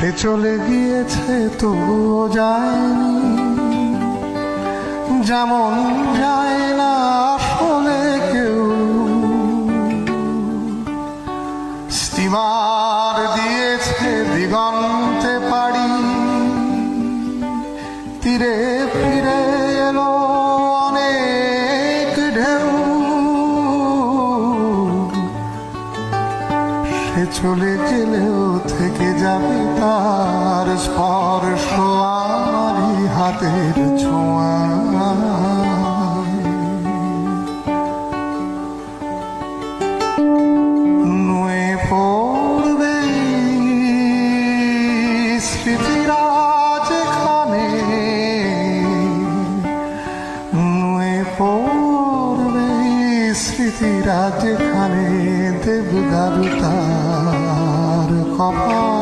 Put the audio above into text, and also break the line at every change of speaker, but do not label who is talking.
সে চলে গিয়েছে তবুও যায়নি, যেমন যায় না আসলে কেউ। স্টিমার দিয়েছে দিগন্তে পাড়ি, তীরে ফিরে এলো অনেক ঢেউ। সে চলে গেলেও থেকে যাবে তার স্পর্শ আমারই হাতের ছোঁয়া। নুয়ে পড়বে স্মৃতিরা যেখানে, নুয়ে পড়বে স্মৃতিরা যেখানে, দেবদারু তার কপাল।